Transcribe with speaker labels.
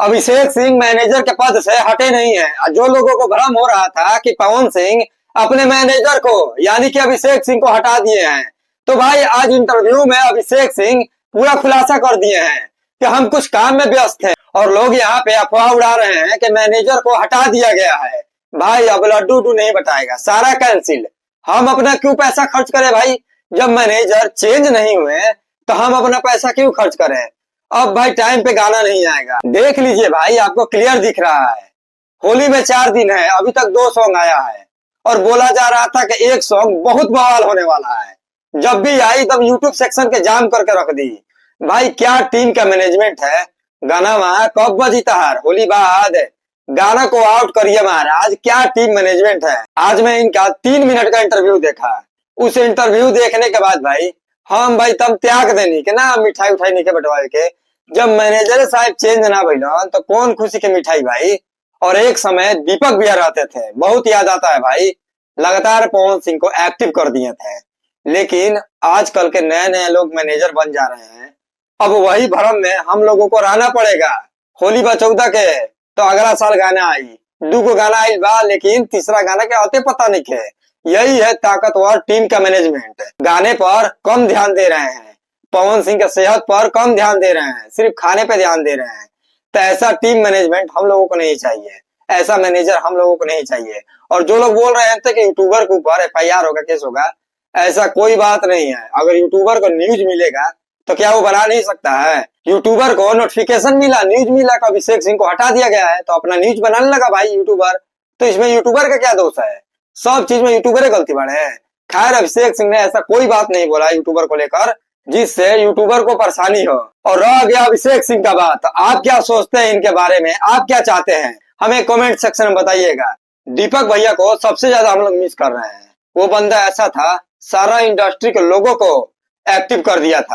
Speaker 1: Abhishek Singh manager के पद से हटे नहीं है। जो लोगों को भ्रम हो रहा था कि पवन सिंह अपने मैनेजर को यानी कि अभिषेक सिंह को हटा दिए हैं, तो भाई आज इंटरव्यू में अभिषेक सिंह पूरा खुलासा कर दिए हैं कि हम कुछ काम में व्यस्त हैं और लोग यहाँ पे अफवाह उड़ा रहे हैं कि मैनेजर को हटा दिया गया है। भाई अब लड्डू नहीं बताएगा, सारा कैंसिल। हम अपना क्यों पैसा खर्च करें भाई? जब मैनेजर चेंज नहीं हुए तो हम अपना पैसा क्यों खर्च करें? अब भाई टाइम पे गाना नहीं आएगा। देख लीजिए भाई, आपको क्लियर दिख रहा है। होली में 4 दिन है, अभी तक 2 सॉन्ग आया है और बोला जा रहा था कि एक सॉन्ग बहुत बवाल होने वाला है। जब भी आई तब यूट्यूब सेक्शन के जाम करके रख दी। भाई क्या टीम का मैनेजमेंट है। गाना वहां कब बजी तहार होली बाद, गाना को आउट करिए महाराज। क्या टीम मैनेजमेंट है। आज मैं इनका 3 मिनट का इंटरव्यू देखा। उस इंटरव्यू देखने के बाद भाई हम भाई तब त्याग देनी के ना मिठाई उठाई नहीं के बंटवाए के। जब मैनेजर साहब चेंज ना भइलन तो कौन खुशी के मिठाई भाई। और एक समय दीपक भैया रहते थे, बहुत याद आता है भाई। लगातार पवन सिंह को एक्टिव कर दिए थे, लेकिन आजकल के नए नए लोग मैनेजर बन जा रहे हैं। अब वही भ्रम में हम लोगों को रहना पड़ेगा। होली बा 14 के तो अगला साल गाना आई, 2 गाना आई बा, लेकिन तीसरा गाना के आते पता नहीं के। यही है ताकतवर टीम का मैनेजमेंट। गाने पर कम ध्यान दे रहे हैं, पवन सिंह के सेहत पर कम ध्यान दे रहे हैं, सिर्फ खाने पे ध्यान दे रहे हैं। तो ऐसा टीम मैनेजमेंट हम लोगों को नहीं चाहिए, ऐसा मैनेजर हम लोगों को नहीं चाहिए। और जो लोग बोल रहे थे कि यूट्यूबर के ऊपर FIR होगा, केस होगा, ऐसा कोई बात नहीं है। अगर यूट्यूबर को न्यूज मिलेगा तो क्या वो बना नहीं सकता है? यूट्यूबर को नोटिफिकेशन मिला, न्यूज मिला कि अभिषेक सिंह को हटा दिया गया है, तो अपना न्यूज बनाने लगा भाई यूट्यूबर। तो इसमें यूट्यूबर का क्या दोष है? सब चीज में यूट्यूबर गलती बने है। खैर अभिषेक सिंह ने ऐसा कोई बात नहीं बोला यूट्यूबर को लेकर जिससे यूट्यूबर को परेशानी हो। और रह गया अभिषेक सिंह का बात, आप क्या सोचते हैं इनके बारे में? आप क्या चाहते हैं हमें कमेंट सेक्शन में बताइएगा। दीपक भैया को सबसे ज्यादा हम लोग मिस कर रहे हैं। वो बंदा ऐसा था, सारा इंडस्ट्री के लोगों को एक्टिव कर दिया था।